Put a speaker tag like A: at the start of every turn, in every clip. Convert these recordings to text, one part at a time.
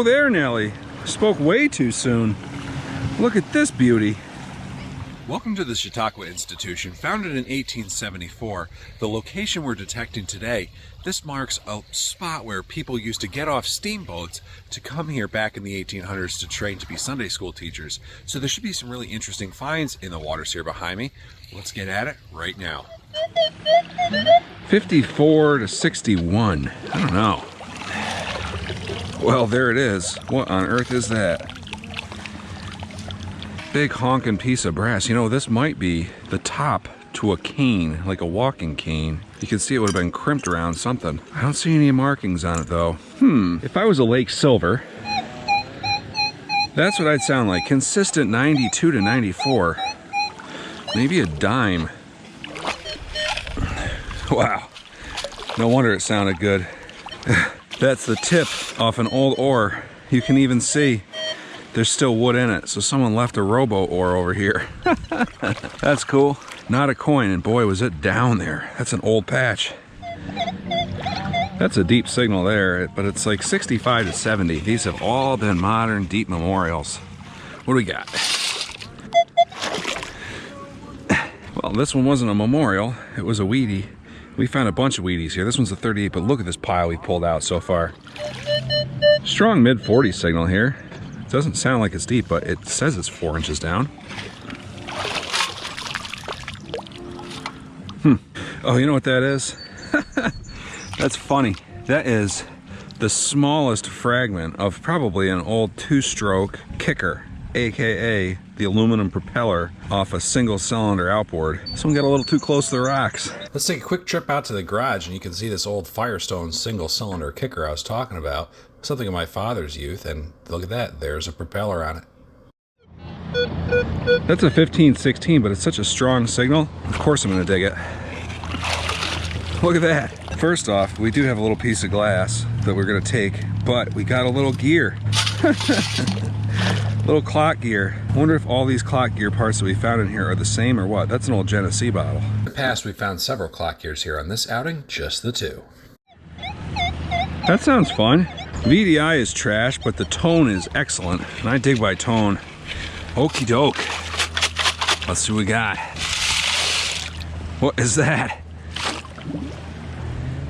A: Whoa there, Nellie. Spoke way too soon. Look at this beauty. Welcome to the Chautauqua Institution, founded in 1874. The location we're detecting today, this marks a spot where people used to get off steamboats to come here back in the 1800s to train to be Sunday school teachers. So there should be some really interesting finds in the waters here behind me. Let's get at it right now. 54 to 61. I don't know. Well, there it is. What on earth is that? Big honking piece of brass. You know, this might be the top to a cane, like a walking cane. You can see it would have been crimped around something. I don't see any markings on it though. If I was a lake silver, that's what I'd sound like. Consistent 92 to 94. Maybe a dime. Wow. No wonder it sounded good. That's the tip off an old oar. You can even see there's still wood in it, so someone left a robo oar over here. That's cool. Not a coin, and boy was it down there. That's an old patch. That's a deep signal there, but it's like 65 to 70. These have all been modern deep memorials. What do we got? Well, this one wasn't a memorial, it was a weedy. We found a bunch of weedies here. This one's a 38, but look at this pile we pulled out so far. Strong mid-40 signal here. Doesn't sound like it's deep, but it says it's 4 inches down. Oh, you know what that is? That's funny. That is the smallest fragment of probably an old 2-stroke kicker, aka the aluminum propeller off a single cylinder outboard. Someone got a little too close to the rocks. Let's take a quick trip out to the garage and you can see this old Firestone single cylinder kicker I was talking about. Something of my father's youth, and look at that, there's a propeller on it. That's a 15-16, but it's such a strong signal. Of course I'm gonna dig it. Look at that. First off, we do have a little piece of glass that we're gonna take, but we got a little gear. Little clock gear. I wonder if all these clock gear parts that we found in here are the same or what. That's an old Genesee bottle. In the past, we found several clock gears here. On this outing, just the 2. That sounds fun. VDI is trash, but the tone is excellent, and I dig by tone. Okie doke. Let's see what we got. What is that?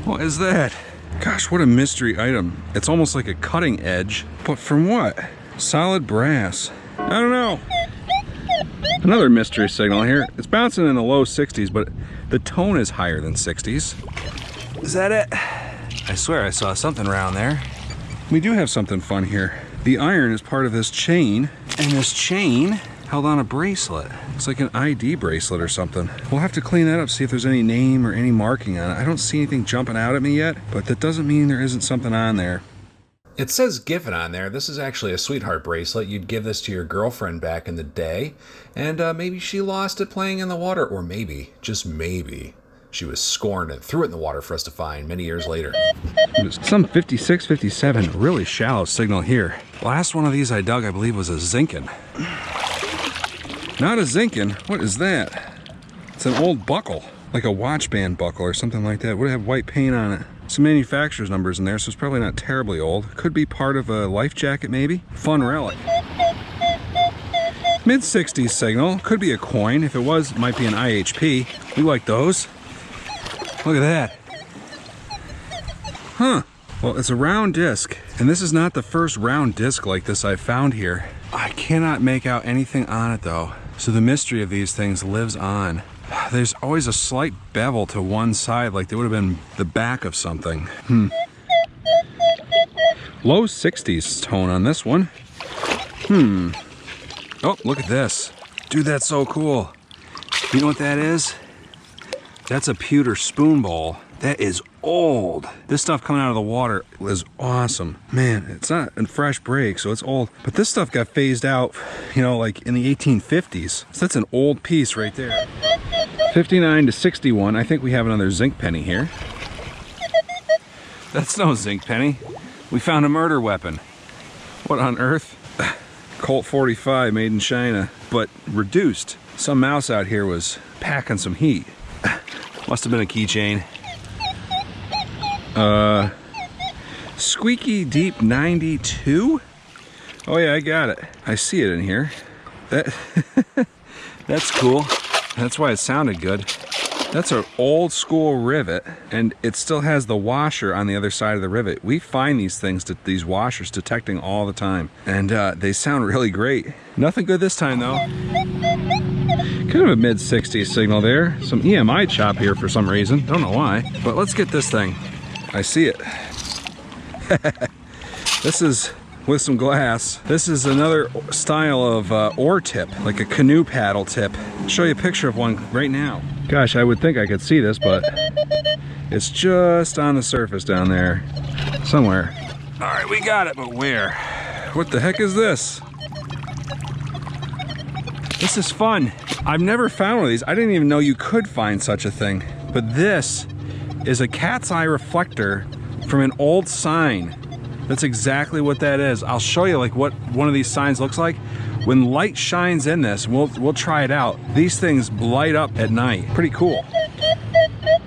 A: What is that? Gosh, what a mystery item. It's almost like a cutting edge, but from what? Solid brass. I don't know. Another mystery signal here. It's bouncing in the low 60s, but the tone is higher than 60s. Is that it? I swear I saw something around there. We do have something fun here. The iron is part of this chain, and this chain held on a bracelet. It's like an ID bracelet or something. We'll have to clean that up, see if there's any name or any marking on it. I don't see anything jumping out at me yet, but that doesn't mean there isn't something on there. It says given on there. This is actually a sweetheart bracelet. You'd give this to your girlfriend back in the day, and maybe she lost it playing in the water, or maybe, just maybe, she was scorned and threw it in the water for us to find many years later. Some 56, 57, really shallow signal here. Last one of these I dug, I believe, was a zinkin. Not a zinkin, what is that? It's an old buckle, like a watch band buckle or something like that. Would have white paint on it. Some manufacturer's numbers in there, so it's probably not terribly old. Could be part of a life jacket, maybe. Fun relic. Mid-60s signal, could be a coin. If it was, it might be an IHP. We like those. Look at that. Huh. Well, it's a round disc, and this is not the first round disc like this I've found here. I cannot make out anything on it though. So the mystery of these things lives on. There's always a slight bevel to one side, like they would have been the back of something. Low 60s tone on this one. Oh, look at this. Dude, that's so cool. You know what that is? That's a pewter spoon bowl. That is old. This stuff coming out of the water is awesome. Man, it's not a fresh break, so it's old. But this stuff got phased out, you know, like in the 1850s. So that's an old piece right there. 59 to 61. I think we have another zinc penny here. That's no zinc penny. We found a murder weapon. What on earth? Colt 45 made in China, but reduced. Some mouse out here was packing some heat. Must have been a keychain. Squeaky Deep 92? Oh yeah, I got it. I see it in here. That that's cool. That's why it sounded good. That's an old school rivet, and it still has the washer on the other side of the rivet. We find these things, these washers, detecting all the time, and they sound really great. Nothing good this time though. Kind of a mid-60s signal there. Some EMI chop here for some reason. Don't know why, but let's get this thing. I see it. This is with some glass. This is another style of oar tip, like a canoe paddle tip. I'll show you a picture of one right now. Gosh, I would think I could see this, but it's just on the surface down there somewhere. All right, we got it, but where? What the heck is this? This is fun. I've never found one of these. I didn't even know you could find such a thing. But this is a cat's eye reflector from an old sign. That's exactly what that is. I'll show you like what one of these signs looks like. When light shines in this, we'll try it out. These things light up at night. Pretty cool.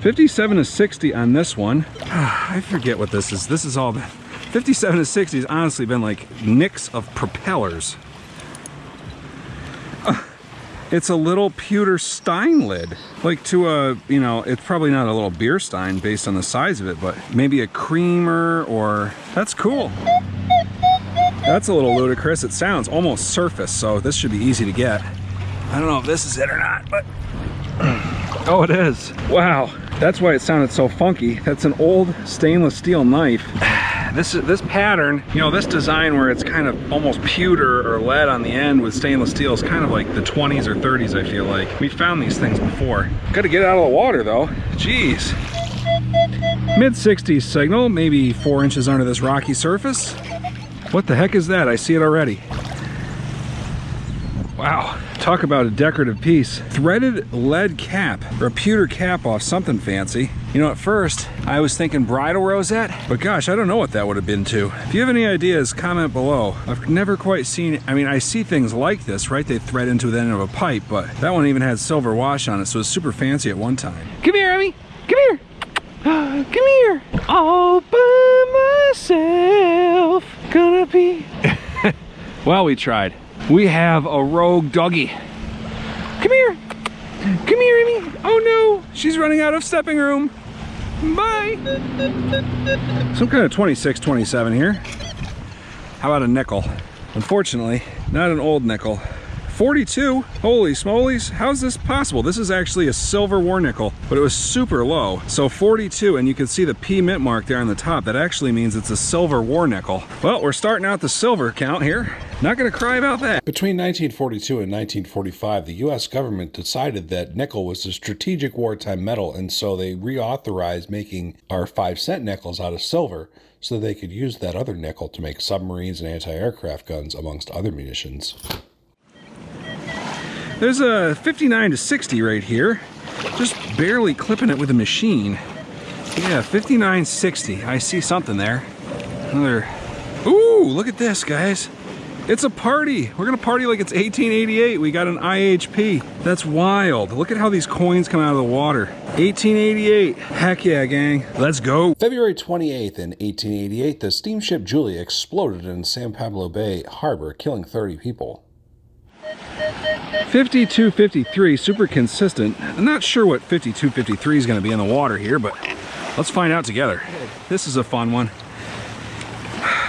A: 57 to 60 on this one. I forget what this is. This is all 57 to 60 has honestly been like nicks of propellers. It's a little pewter stein lid. Like to a, you know, it's probably not a little beer stein based on the size of it, but maybe a creamer or, that's cool. That's a little ludicrous. It sounds almost surface, so this should be easy to get. I don't know if this is it or not, but oh, it is. Wow, that's why it sounded so funky. That's an old stainless steel knife. This pattern, you know, this design where it's kind of almost pewter or lead on the end with stainless steel is kind of like the 20s or 30s, I feel like. We found these things before. Got to get out of the water though. Jeez. Mid-60s signal, maybe 4 inches under this rocky surface. What the heck is that? I see it already. Wow, talk about a decorative piece. Threaded lead cap, or a pewter cap off something fancy. You know, at first, I was thinking bridal rosette, but gosh, I don't know what that would have been to. If you have any ideas, comment below. I've never quite seen, I mean, I see things like this, right? They thread into the end of a pipe, but that one even had silver wash on it, so it was super fancy at one time. Come here, Emmy, come here. Come here. All by myself, gonna be. Well, we tried. We have a rogue doggy. Come here. Come here, Emmy. Oh no, she's running out of stepping room. Bye. Some kind of 26, 27 here. How about a nickel? Unfortunately, not an old nickel. 42, holy smolies, how's this possible? This is actually a silver war nickel, but it was super low. So 42, and you can see the P mint mark there on the top. That actually means it's a silver war nickel. Well, we're starting out the silver count here. Not gonna cry about that.
B: Between 1942 and 1945, the U.S. government decided that nickel was a strategic wartime metal, and so they reauthorized making our 5-cent nickels out of silver so they could use that other nickel to make submarines and anti-aircraft guns, amongst other munitions.
A: There's a 59 to 60 right here. Just barely clipping it with a machine. Yeah, 59.60. I see something there. Another. Ooh, look at this, guys. It's a party. We're gonna party like it's 1888. We got an IHP. That's wild. Look at how these coins come out of the water. 1888. Heck yeah, gang. Let's go.
B: February 28th in 1888, the steamship Julia exploded in San Pablo Bay Harbor, killing 30 people.
A: 52.53, super consistent. I'm not sure what 52.53 is going to be in the water here, but let's find out together. This is a fun one.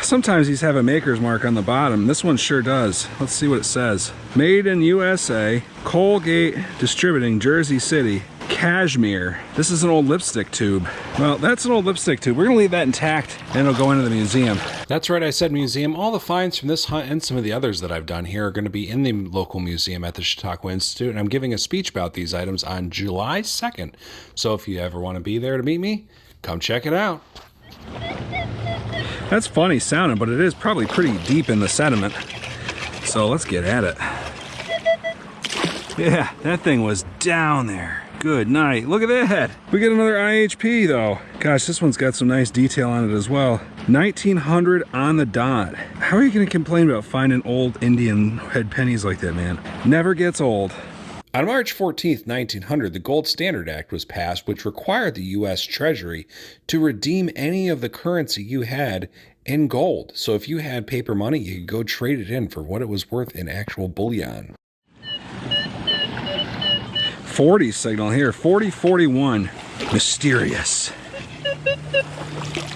A: Sometimes these have a maker's mark on the bottom. This one sure does. Let's see what it says. Made in USA, Colgate Distributing, Jersey City, Cashmere. This is an old lipstick tube. Well, that's an old lipstick tube. We're gonna leave that intact and it'll go into the museum.
B: That's right, I said museum. All the finds from this hunt and some of the others that I've done here are going to be in the local museum at the Chautauqua Institute, and I'm giving a speech about these items on July 2nd. So if you ever want to be there to meet me, come check it out.
A: That's funny sounding, but it is probably pretty deep in the sediment. So let's get at it. Yeah, that thing was down there. Good night. Look at that. We get another IHP though. Gosh, this one's got some nice detail on it as well. 1900 on the dot. How are you going to complain about finding old Indian head pennies like that, man? Never gets old.
B: On March 14, 1900, the Gold Standard Act was passed, which required the U.S. Treasury to redeem any of the currency you had in gold. So if you had paper money, you could go trade it in for what it was worth in actual bullion.
A: 40 signal here, 4041. Mysterious.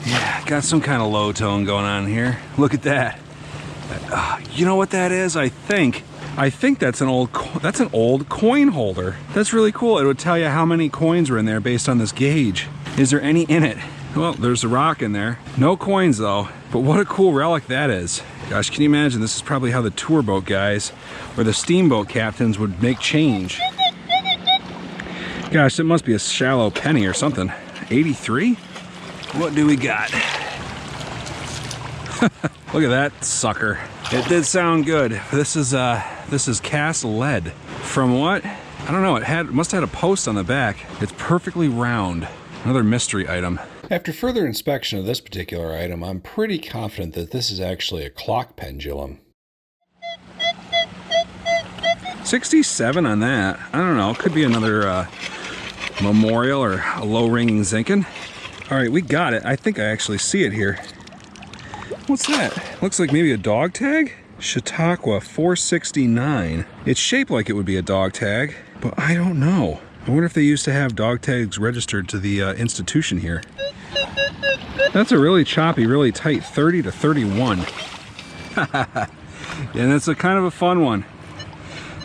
A: Yeah, got some kind of low tone going on here. Look at that. You know what that is? I think that's an old coin holder. That's really cool. It would tell you how many coins are in there based on this gauge. Is there any in it? Well, there's a rock in there. No coins though, but what a cool relic that is. Gosh, can you imagine? This is probably how the tour boat guys or the steamboat captains would make change. Gosh, it must be a shallow penny or something. 83? What do we got? Look at that sucker. It did sound good. This is cast lead. From what? I don't know. It must have had a post on the back. It's perfectly round. Another mystery item.
B: After further inspection of this particular item, I'm pretty confident that this is actually a clock pendulum.
A: 67 on that. I don't know. Could be another memorial or a low ringing zinkin. All right, we got it. I think I actually see it here. What's that? Looks like maybe a dog tag? Chautauqua 469. It's shaped like it would be a dog tag, but I don't know. I wonder if they used to have dog tags registered to the institution here. That's a really choppy, really tight 30 to 31. And that's a kind of a fun one.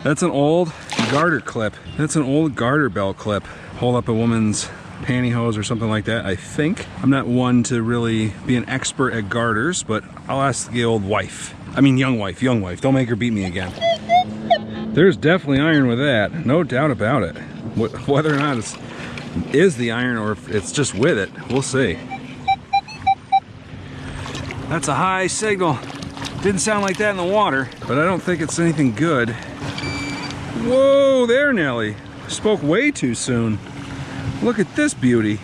A: That's an old garter clip. That's an old garter belt clip. Hold up a woman's pantyhose or something like that, I think. I'm not one to really be an expert at garters, but I'll ask the old wife. I mean young wife. Don't make her beat me again. There's definitely iron with that, no doubt about it. Whether or not it is the iron or if it's just with it, we'll see. That's a high signal. Didn't sound like that in the water, but I don't think it's anything good. Whoa there, Nelly. Spoke way too soon. Look at this beauty.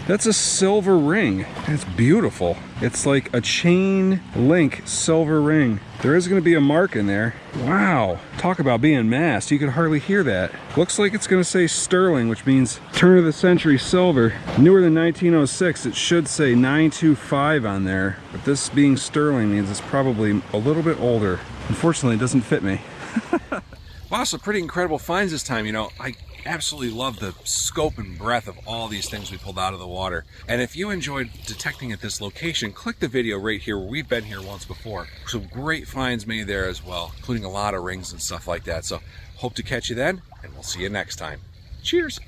A: That's a silver ring. It's beautiful. It's like a chain link silver ring. There is going to be a mark in there. Wow. Talk about being masked. You could hardly hear that. Looks like it's going to say sterling, which means turn of the century silver. Newer than 1906. It should say 925 on there. But this being sterling means it's probably a little bit older. Unfortunately, it doesn't fit me. Wow, some pretty incredible finds this time. You know, I absolutely love the scope and breadth of all these things we pulled out of the water. And if you enjoyed detecting at this location, click the video right here where we've been here once before. Some great finds made there as well, including a lot of rings and stuff like that. So hope to catch you then, and we'll see you next time. Cheers.